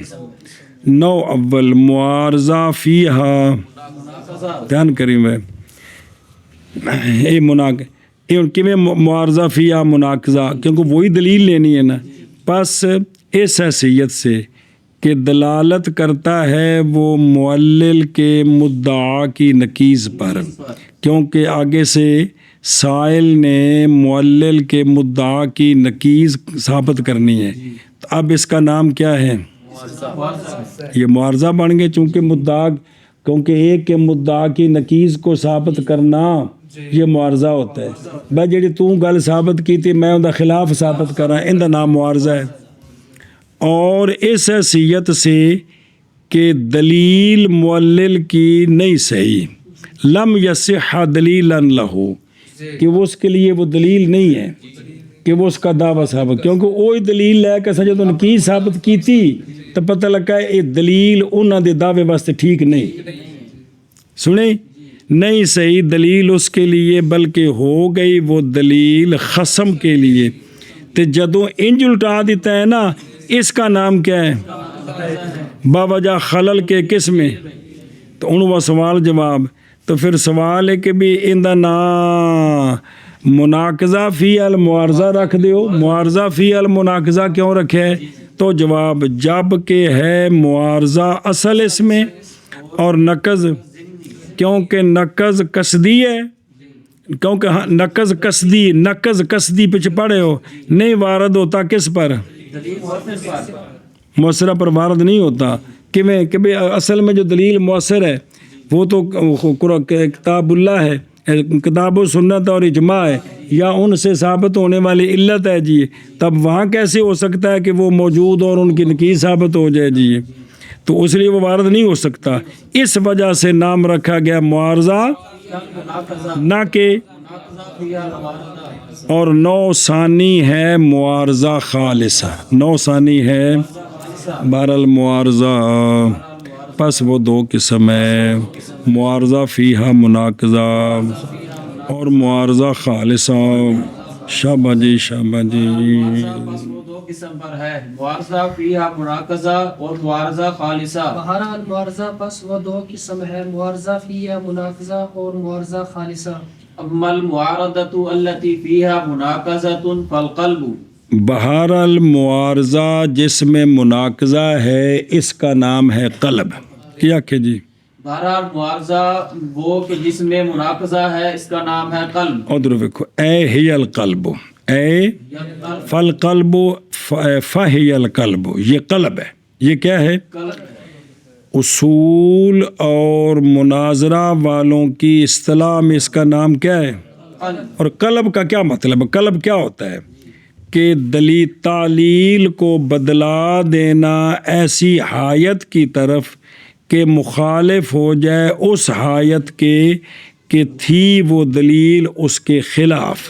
نوع اول معارضہ فیہا، دھیان کریں میں یہ معارضہ فیہا مناقضہ، کیونکہ وہی دلیل لینی ہے نا، پس اس حیثیت سے کہ دلالت کرتا ہے وہ معلل کے مدعا کی نقیض پر، کیونکہ آگے سے سائل نے معلل کے مدعا کی نقیض ثابت کرنی ہے، تو اب اس کا نام کیا ہے؟ یہ معارضہ بن گئے، چونکہ کیونکہ ایک کے مدعا کی نقیض کو ثابت کرنا یہ معارضہ ہوتا ہے۔ بھائی جیڑی تو گل ثابت کی تھی میں ان دا خلاف ثابت کر رہا، ان دا نام معارضہ ہے۔ اور اس حیثیت سے کہ دلیل معلل کی نہیں صحیح، لم یصح دلیلا لہو، کہ وہ اس کے لیے وہ دلیل نہیں ہے کہ وہ اس کا دعویٰ ثابت، کیونکہ وہی دلیل لے کے سجد ان کی ثابت کی تھی تو پتہ لگا ہے یہ دلیل انہوں دے دعوے واسطے ٹھیک نہیں، سنیں نہیں صحیح دلیل اس کے لیے، بلکہ ہو گئی وہ دلیل خصم کے لیے۔ تو جدوں انج الٹا دیتا ہے نا، اس کا نام کیا ہے؟ باوجہ خلل کے قسم میں، تو انہوں سوال جواب، تو پھر سوال ہے کہ بھی ان دا نام مناقضہ فی المعارضہ رکھ دیو، معارضہ فی المناقضہ کیوں رکھے؟ تو جواب جب کہ ہے معارضہ اصل اس میں اور نقض، کیونکہ نقض قصدی ہے، کیونکہ نقض قصدی پچھ پڑے ہو، نہیں وارد ہوتا کس پر؟ مؤثرہ پر وارد نہیں ہوتا، کہ بھئی اصل میں جو دلیل مؤثر ہے وہ تو کتاب اللہ ہے، کتاب و سنت اور اجماع ہے، یا ان سے ثابت ہونے والی علت ہے جی، تب وہاں کیسے ہو سکتا ہے کہ وہ موجود اور ان کی نقیض ثابت ہو جائے جی؟ تو اس لیے وہ وارد نہیں ہو سکتا، اس وجہ سے نام رکھا گیا معارضہ، نہ کہ اور نوع ثانی ہے معارضہ خالصہ، نوع ثانی ہے بہر المعارضہ، پس وہ دو قسم ہے، معارضہ فیہا مناقضہ اور معارضہ خالصہ۔ شابہ جی شابہ جی۔ دو قسم پر ہے، معارضہ فیہا مناقضہ اور معارضہ خالصہ۔ بہرحال معارضہ پس وہ دو قسم ہے، معارضہ فیہا مناقضہ اور معارضہ خالصہ۔ اما المعارضۃ التي فیہا مناقضۃ فالقلب، بہرحال معارضہ جس میں مناقضہ ہے اس کا نام ہے قلب، کیا کہ جی؟ بہرحال معارضہ وہ کہ جس میں مناقضہ ہے اس کا نام ہے قلب۔ ادھر دیکھو، اے ہی القلب، اے فالقلب فہی القلب، یہ قلب ہے، یہ کیا ہے؟ اصول اور مناظرہ والوں کی اصطلاح میں اس کا نام کیا ہے؟ اور قلب کا کیا مطلب ہے؟ قلب کیا ہوتا ہے؟ کہ تعلیل کو بدلا دینا ایسی حایت کی طرف کہ مخالف ہو جائے اس حایت کے کہ تھی وہ دلیل اس کے خلاف،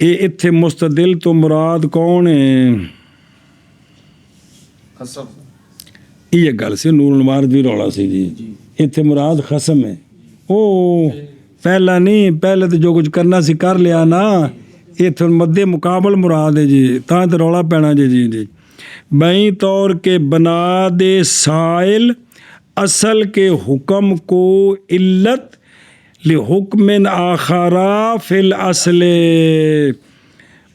ਇਹ ਇੱਥੇ ਮੁਸਤਦਿਲ ਤੋਂ ਮੁਰਾਦ ਕੌਣ ਹੈ? ਇਹ ਗੱਲ ਸੀ ਨੂਰੁਲ ਮਾਰਦ ਵੀ ਰੌਲਾ ਸੀ ਜੀ। ਇੱਥੇ ਮੁਰਾਦ ਖਸਮ ਹੈ। ਉਹ ਪਹਿਲਾ ਨਹੀਂ, ਪਹਿਲੇ ਤਾਂ ਜੋ ਕੁਝ ਕਰਨਾ ਸੀ ਕਰ ਲਿਆ ਨਾ, ਇੱਥੇ ਮੱਦੇ ਮੁਕਾਬਲ ਮੁਰਾਦ ਹੈ ਜੀ, ਤਾਂ ਤੇ ਰੌਲਾ ਪੈਣਾ ਜੀ। بئی طور کے بنا دے سائل اصل کے حکم کو علت لحکم آخرا فی الاصل،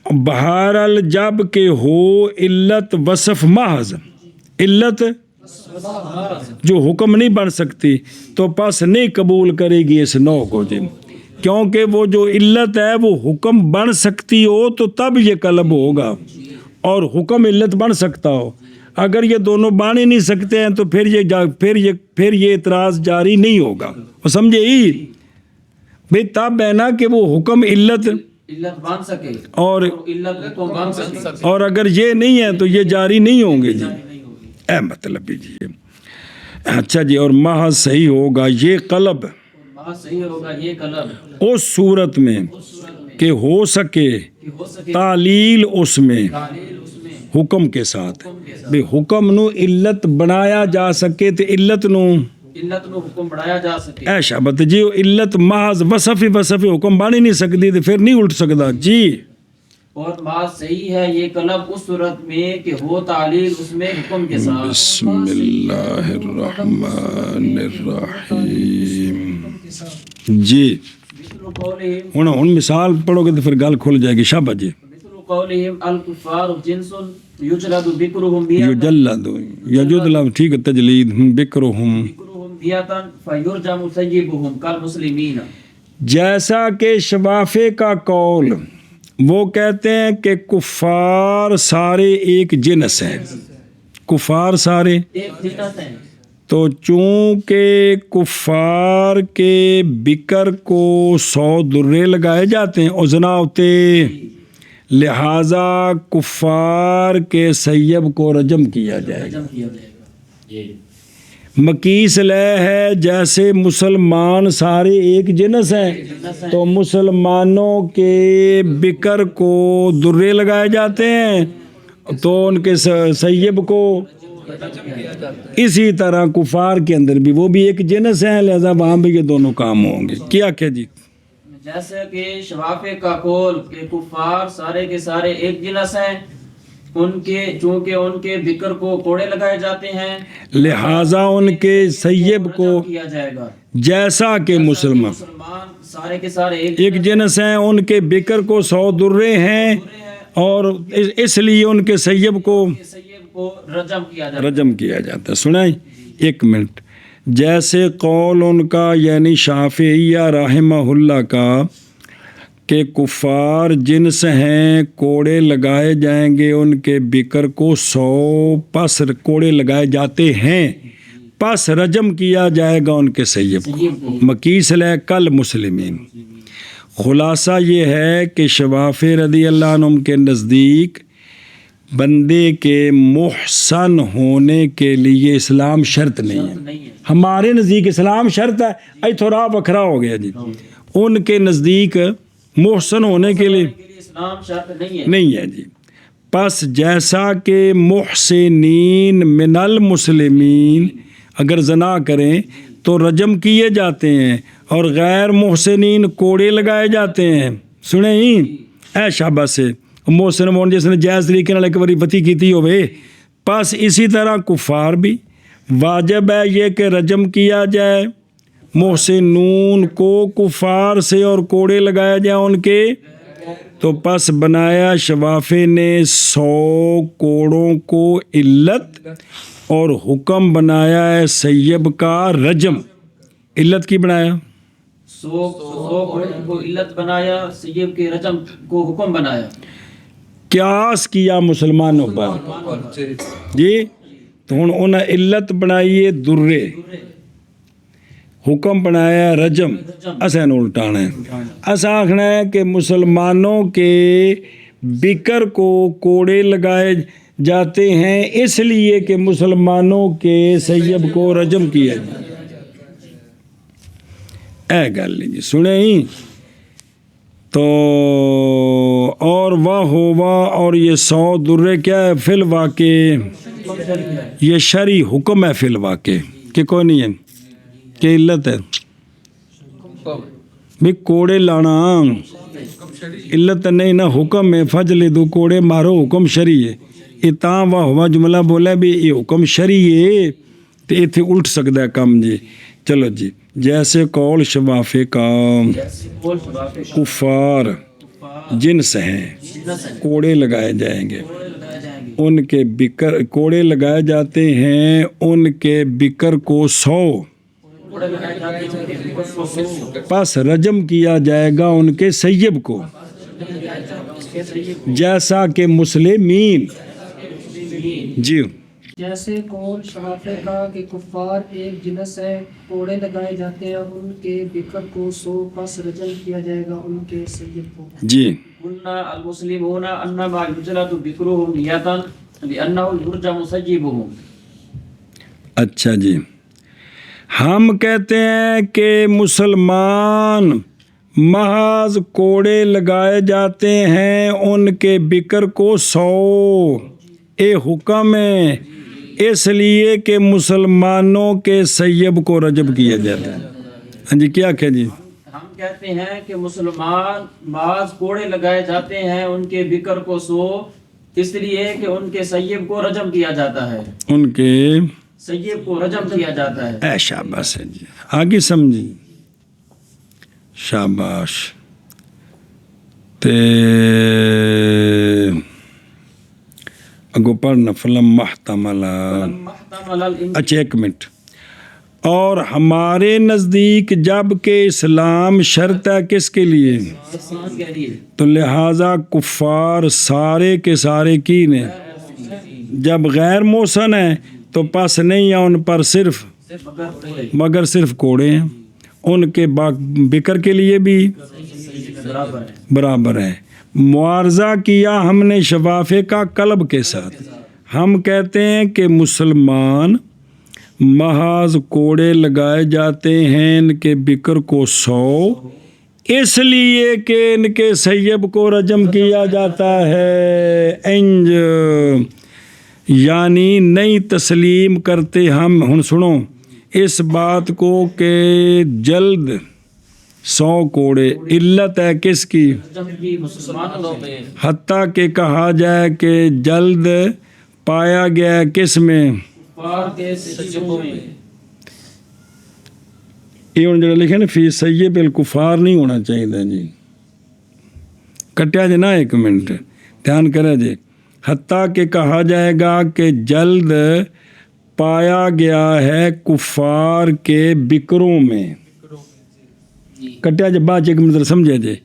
بہرحال جب کہ ہو علت وصف محض، علت جو حکم نہیں بن سکتی تو پس نہیں قبول کرے گی اس نوع کو جی، کیونکہ وہ جو علت ہے وہ حکم بن سکتی ہو تو تب یہ قلب ہوگا، اور حکم علت بن سکتا ہو۔ اگر یہ دونوں بن ہی نہیں سکتے ہیں تو پھر یہ اعتراض جاری نہیں ہوگا۔ وہ سمجھے ہی بھئی تب ہے نا کہ وہ حکم علت بن سکے اور علت کو بن سکے، اور اگر یہ نہیں ہے تو یہ جاری نہیں ہوں گے جی، اے مطلب جی۔ اچھا جی، اور محض صحیح ہوگا یہ قلب صحیح ہوگا یہ قلب اس صورت میں کہ ہو سکے تعلیل اس میں حکم کے ساتھ، بے حکم نو علت بنایا جا سکے تے علت نو حکم بڑھایا جا سکے۔ اے شابت جی، علت محض وصف حکم بن ہی نہیں سکتی تے پھر نہیں الٹ سکتا جی۔ اور بات صحیح ہے یہ قلب اس صورت میں کہ ہو تعلیل اس میں حکم کے ساتھ۔ بسم اللہ الرحمن الرحیم جی۔ ہن مثال پڑھو گے تو پھر گل کھل جائے گی۔ شابت جی۔ قولہم الکفار جنس یجلد بکرہم یجلد یجلد ٹھیک ہے، تجلید بکرہم بیاتن فیرجم سیبہم کالمسلمین، جیسا کہ شوافے کا قول وہ کہتے ہیں کہ کفار سارے ایک جنس ہیں، کفار سارے ایک جنس ہیں، تو چونکہ کفار کے بکر کو 100 درے لگائے جاتے ہیں عزنا ہوتے، لہذا کفار کے سیب کو رجم کیا جائے گا۔ مکیس لے ہے جیسے مسلمان سارے ایک جنس ہیں تو مسلمانوں کے بکر کو درے لگائے جاتے ہیں تو ان کے سیب کو، اسی طرح کفار کے اندر بھی وہ بھی ایک جنس ہیں، لہذا وہاں بھی یہ دونوں کام ہوں گے۔ کیا جی؟ جیسے کہ شوافے کا قول کہ کفار سارے کے سارے ایک جنس ہیں، ان کے چونکہ ان کے بکر کو کوڑے لگائے جاتے ہیں لہذا ان کے سیب کو کیا جائے گا، جیسا کہ مسلمان سارے کے سارے ایک جنس ہیں، ان کے بکر کو 100 درے ہیں اور اس لیے ان کے سیب کو رجم کیا جاتا ہے۔ سنائیں ایک منٹ، جیسے قول ان کا یعنی شافعیہ رحمہ اللہ کا کہ کفار جنس ہیں، کوڑے لگائے جائیں گے ان کے بکر کو 100 پس کوڑے لگائے جاتے ہیں، پس رجم کیا جائے گا ان کے سیب کو، مکیس لے کل مسلمین۔ خلاصہ یہ ہے کہ شوافی رضی اللہ عنہ کے نزدیک بندے کے محسن ہونے کے لیے اسلام شرط نہیں ہے، ہمارے نزدیک اسلام شرط ہے، ای تھوڑا وکھرا ہو گیا جی، ان کے نزدیک محسن ہونے کے لیے اسلام شرط نہیں ہے جی۔ پس جیسا کہ محسنین من المسلمین اگر زنا کریں تو رجم کیے جاتے ہیں اور غیر محسنین کوڑے لگائے جاتے ہیں۔ سنیں ہی اے شابہ سے محسن مون جس نے جائز طریقے نال ایک باری فتح کیتی ہوئے، پس اسی طرح کفار بھی واجب ہے یہ کہ رجم کیا جائے، محسنون کو کفار سے اور کوڑے لگایا جائے ان کے، تو پس بنایا شوافے نے 100 کوڑوں کو علت اور حکم بنایا ہے سیب کا رجم۔ علت کی بنایا 100 کو علت بنایا، سیب کے رجم کو حکم بنایا، قیاس کیا مسلمانوں پر جی، تو انہیں علت بنائیے درے، حکم بنایا رجم، اسے نو الٹانا ہے، اسا آخنا ہے کہ مسلمانوں کے بکر کو کوڑے لگائے جاتے ہیں اس لیے کہ مسلمانوں کے سیب کو رجم کیا جائے۔ اے گل جی سنیں ہی تو اور واہ ہوا، اور یہ 100 درے کیا ہے فی الواقع، یہ شرعی حکم ہے فی الواقع کہ کوئی نہیں ہے کہ علت ہے بھی کوڑے لانا علت نہیں نا، حکم ہے فجل دو کوڑے مارو، حکم شرعی ہے یہ تاں واہ ہوا جملہ بولا بھی یہ حکم شرعی ہے تو اتنے الٹ سکتا ہے کام جی۔ چلو جی، جیسے قول شفافے کا کفار جنس ہیں کوڑے لگائے جائیں گے، ان کے بکر کوڑے لگائے جاتے ہیں، ان کے بکر کو 100 پس رجم کیا جائے گا ان کے سیب کو، جیسا کہ مسلمین جی۔ جیسے قول شفافے کا کہ کفار ایک جنس ہے، کوڑے لگائے جاتے ہیں، ان کے بکر کو 100 پس رجم کیا جائے گا ان کے سید کو جی۔ قلنا المسلمون انما یجلد بکرهم نیتا لانه یرجم سیبهم۔ اچھا جی، ہم کہتے ہیں کہ مسلمان محض کوڑے لگائے جاتے ہیں، ان کے بکر کو 100 اے حکم ہے اس لیے کہ مسلمانوں کے سیب کو رجب کیا جاتا ہے۔ ہاں جی، کیا کہ جی؟ ہم کہتے ہیں کہ مسلمان بعض کوڑے لگائے جاتے ہیں ان کے بکر کو 100 اس لیے کہ ان کے سیب کو رجم کیا جاتا ہے، ان کے سیب کو رجم کیا جاتا ہے۔ اے شاباش ہے جی، آگے سمجھی، شاباش۔ تے اگو پڑھنا فلم محتمل۔ اچھا ایک منٹ، اور ہمارے نزدیک جب کہ اسلام شرط ہے کس کے لیے؟ احسان کے لیے۔ تو لہٰذا کفار سارے کے سارے کی نے جب غیر محسن ہیں تو پس نہیں ہے ان پر صرف مگر صرف کوڑے ہیں، ان کے بکر کے لیے بھی برابر ہے۔ معارضہ کیا ہم نے شفافے کا قلب کے ساتھ، ہم کہتے ہیں کہ مسلمان محض کوڑے لگائے جاتے ہیں ان کے بکر کو 100 اس لیے کہ ان کے سیب کو رجم کیا جاتا ہے، انج یعنی نہیں تسلیم کرتے ہم۔ ہن سنو اس بات کو کہ جلد 100 کوڑے علت ہے کس کی؟ حتیٰ کہ کہا جائے کہ جلد پایا گیا کس میں؟ یہ ہوں جڑا لکھے نا فی سیب الکفار نہیں ہونا چاہیے جی، کٹیا جی نا ایک منٹ دھیان کرے جی۔ حتیٰ کہ کہا جائے گا کہ جلد پایا گیا ہے کفار کے بکروں میں، کٹیا جب بات ایک مطلب سمجھے جی،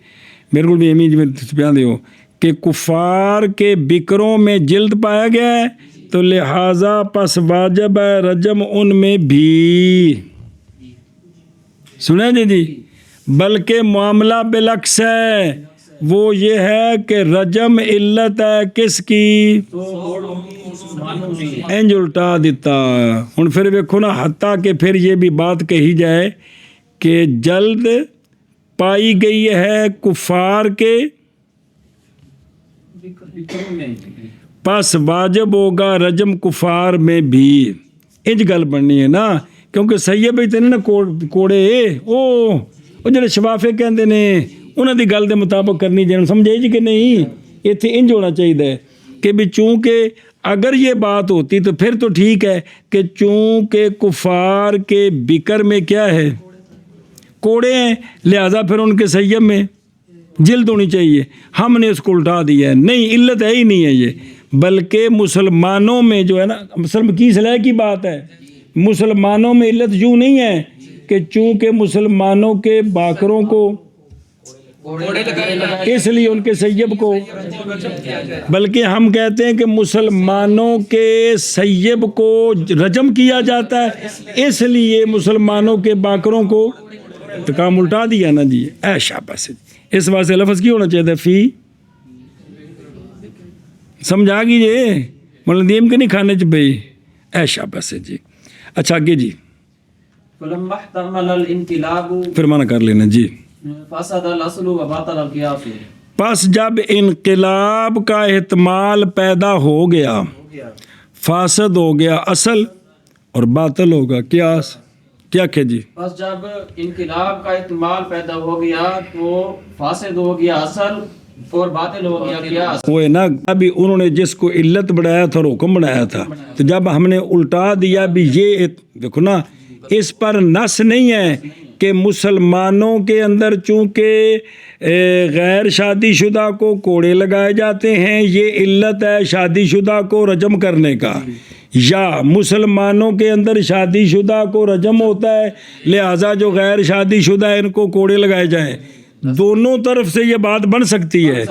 میرے کو بھی امی پیان دیو کہ کفار کے بکروں میں جلد پایا گیا ہے تو لہٰذا پس واجب ہے رجم ان میں بھی، سنیں جی، بلکہ معاملہ بالعکس ہے، وہ یہ ہے کہ رجم علت ہے کس کی؟ انج الٹا دیتا۔ ہن پھر ویکھو نا، حتیٰ کہ پھر یہ بھی بات کہی جائے کہ جلد پائی گئی ہے کفار کے پس واجب ہوگا رجم کفار میں بھی، انج گل بننی ہے نا، کیونکہ سیب تے نا کوڑے او جڑے شفافے کہندے نے انہاں دی گل دے مطابق کرنی جان، سمجھے جی کہ نہیں؟ ایتھے انج ہونا چاہیے کہ بھی چونکہ اگر یہ بات ہوتی تو پھر تو ٹھیک ہے کہ چونکہ کفار کے بکر میں کیا ہے؟ کوڑے ہیں، لہذا پھر ان کے سیب میں جلد ہونی چاہیے، ہم نے اس کو الٹا دیا ہے، نہیں علت ہے ہی نہیں ہے یہ، بلکہ مسلمانوں میں جو ہے نا، مسلم کی اصلاح کی بات ہے، مسلمانوں میں علت یوں نہیں ہے کہ چونکہ مسلمانوں کے باکروں کو اس لیے ان کے سیب کو، بلکہ ہم کہتے ہیں کہ مسلمانوں کے سیب کو رجم کیا جاتا ہے اس لیے مسلمانوں کے باکروں کو تو کام الٹا دیا نا جی، اے شاباش۔ اس واسطے لفظ کی ہونا چاہیے فی، سمجھ آ گئی جی، ملندیم کے نہیں کھانے چ بھائی، اے شاباش جی۔ اچھا آگے جی، فلما احتمل الانقلاب، پھر مانا کر لینا جی۔ فسد الاصل وبطل القياس. پس جب انقلاب کا احتمال پیدا ہو گیا، فاسد ہو گیا اصل اور باطل ہوگا قیاس. کیا کہ جی بس جب انقلاب کا احتمال پیدا ہو گیا تو فاسد ہو گیا اصل اور باطل ہو گیا قیاس. وہ ہے نا، ابھی انہوں نے جس کو علت بنایا تھا اور حکم بنایا تھا، تو جب ہم نے الٹا دیا بھی یہ دیکھو نا، اس پر نص نہیں ہے کہ مسلمانوں کے اندر چونکہ غیر شادی شدہ کو کوڑے لگائے جاتے ہیں، یہ علت ہے شادی شدہ کو رجم کرنے کا، یا مسلمانوں کے اندر شادی شدہ کو رجم ہوتا ہے لہٰذا جو غیر شادی شدہ ہے ان کو کوڑے لگائے جائیں. دونوں طرف سے یہ بات بن سکتی ہے.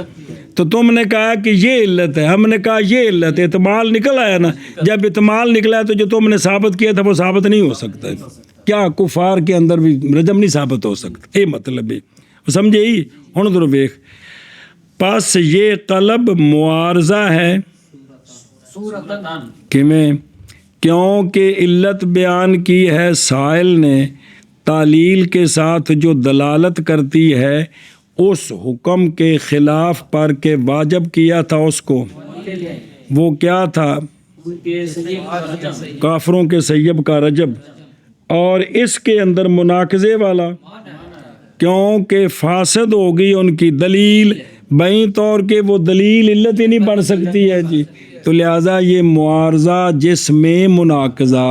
تو تم نے کہا کہ یہ علت ہے، ہم نے کہا یہ علت ہے، احتمال نکل آیا نا. جب احتمال نکلا تو جو تم نے ثابت کیا تھا وہ ثابت نہیں ہو سکتا. کیا کفار کے اندر بھی رجم نہیں ثابت ہو سکتا؟ یہ مطلب ہے، سمجھے ہی. ہن ادھر دیکھ، پس یہ قلب معارضہ ہے کیویں؟ کیونکہ علت بیان کی ہے سائل نے تعلیل کے ساتھ جو دلالت کرتی ہے اس حکم کے خلاف پر کہ واجب کیا تھا اس کو. وہ کیا تھا؟ کافروں کے سیب کا رجب. اور اس کے اندر مناقضے والا، کیونکہ فاسد ہوگی ان کی دلیل، بیں طور کے وہ دلیل علت ہی نہیں بن سکتی ہے جی. تو لہٰذا یہ معارضہ جس میں مناقضہ.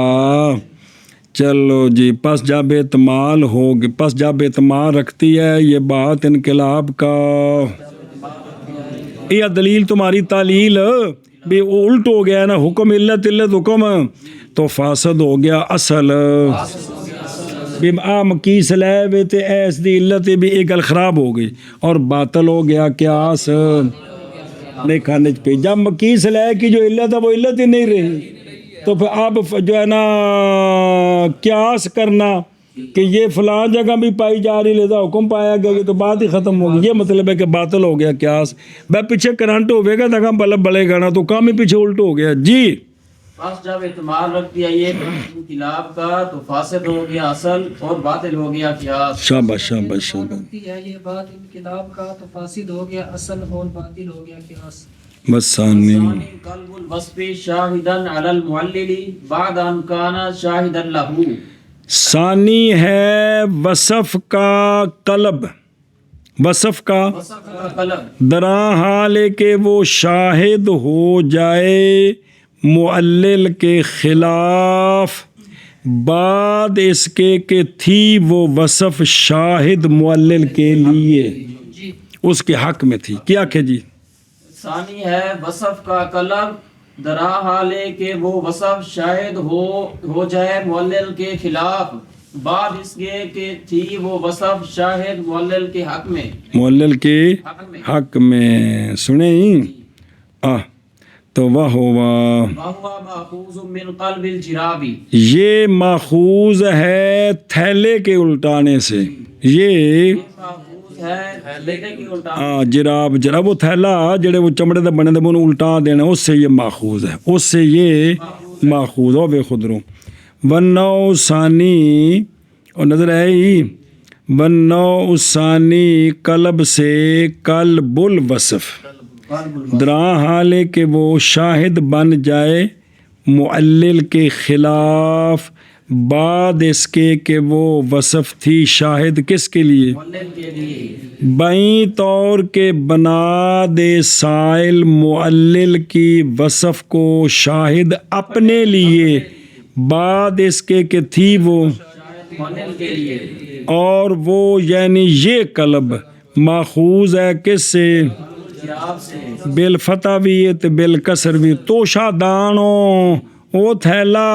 چلو جی، پس جب احتمال ہوگی، پس جب احتمال رکھتی ہے یہ بات انقلاب کا، یہ دلیل تمہاری تعلیل بھی الٹ ہو گیا نا، حکم علت علت حکم، تو فاسد ہو گیا اصل. مکیس لے تے ایس دی علت بھی ایک گل خراب ہو گئی اور باطل ہو گیا قیاس. نہیں کھانے پہ جب مکیس لے کی جو علت ہے وہ علت ہی نہیں رہی، تو پھر اب جو ہے نا قیاس کرنا کہ یہ فلاں جگہ بھی پائی جا رہی لہذا حکم پایا گیا تو بات ہی ختم ہوگی. یہ مطلب ہے کہ باطل ہو گیا قیاس. بھائی پیچھے کرنٹ ہوئے گا تو بلب بلے گا نا، تو کام ہی پیچھے الٹ ہو گیا جی. بس جب احتمال رکھ دیا یہ انقلاب کا تو فاسد ہو گیا اصل اور باطل ہو گیا قیاس. شاباش شاباش شاباش. رکھتی ہے یہ بات انقلاب کا تو فاسد ہو گیا اصل اور باطل ہو گیا قیاس. بس ثانی قلب الوصف شاہدا علی المعلل بعد ان کان شاہدا لہ. ثانی ہے وصف کا قلب، وصف کا قلب درا حال ہے کہ وہ شاہد ہو جائے معلل کے خلاف بعد اس کے کہ تھی وہ وصف شاہد معلل کے لیے اس کے حق میں تھی. کیا کہ جی ثانی ہے وصف کا قلب درا حال ہے کہ وہ وصف شاہد ہو جائے معلل کے خلاف بعد اس کے کہ تھی وہ وصف شاہد معلل کے حق میں، معلل کے حق میں. سنیں تو وہ ہوا ماخوذ من قلب الجرابی، یہ ماخوذ ہے تھیلے کے الٹانے سے. یہ ماخوذ ہے لینے کی الٹا جراب، جراب وہ تھیلا جڑے وہ چمڑے دے بنے دے انہوں الٹا دینا، اس سے یہ ماخوذ ہے، اس سے یہ ماخوذ ہو. بے خود رو ونو ثانی اور نظر آئی ونو ثانی قلب سے قلب الوصف درا حال ہے کہ وہ شاہد بن جائے معلل کے خلاف بعد اس کے کہ وہ وصف تھی شاہد کس کے لیے؟ بائیں طور کے بنا دے سائل معلل کی وصف کو شاہد اپنے لیے بعد اس کے کہ تھی وہ، اور وہ یعنی یہ قلب ماخوذ ہے کس سے؟ بالفتح بھی بالکسر بھی. توشہ دانو او تھیلا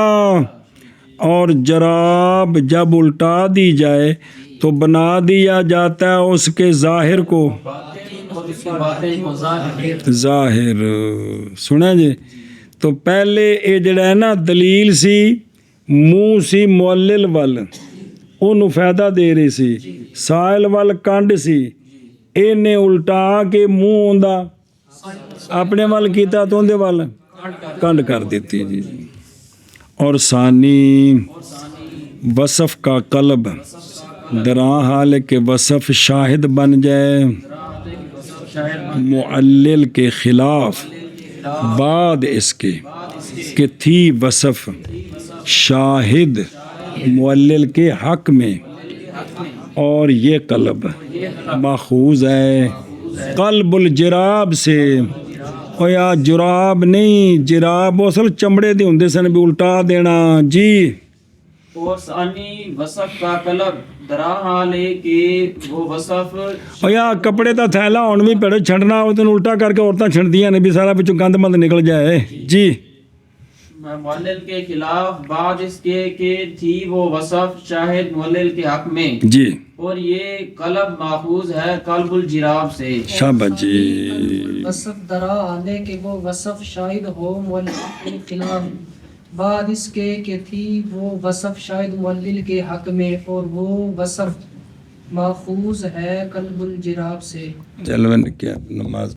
اور جراب جب الٹا دی جائے تو بنا دیا جاتا ہے اس کے ظاہر کو ظاہر. سنیں جی، تو پہلے یہ جڑا ہے نا دلیل سی منہ سی معلل وال انہوں فائدہ دے رہی سی، سائل وال کنڈ سی، اینے الٹا کے منہ ہوندا اپنے وال کیتا تو اندے وال کنڈ کر دیتی جی. اور ثانی وصف کا قلب درا حال کہ وصف شاہد بن جائے شاہد معلل کے خلاف بعد اس کے کہ تھی وصف شاہد معلل کے حق میں، اور یہ قلب ماخوذ ہے قلب الجراب سے۔ او یا جراب نہیں، جراب اصل چمڑے دے ہوندے سن، بھی الٹا دینا جی۔ اور ثانی وصف کا قلب درا حال ہے کہ وہ وصف او یا کپڑے دا تھیلا ہون بھی پیڑے چھنڈنا ہو تو الٹا کر کے عورتاں چھنڈیاں نے بھی سارا وچوں گند مند نکل جائے جی۔ معلل کے خلاف بعد اس کے کہ تھی وہ وصف شاہد معلل کے حق میں، جی اور یہ قلب ماخوذ ہے قلب الجراب سے۔ شاباش جی۔ وصف درا آنے کہ وہ وصف شاہد ہو معلل کے خلاف بعد اس کے کہ تھی وہ وصف شاہد معلل کے حق میں، اور وہ وصف ماخوذ ہے قلب الجراب سے۔ چلو کیا نماز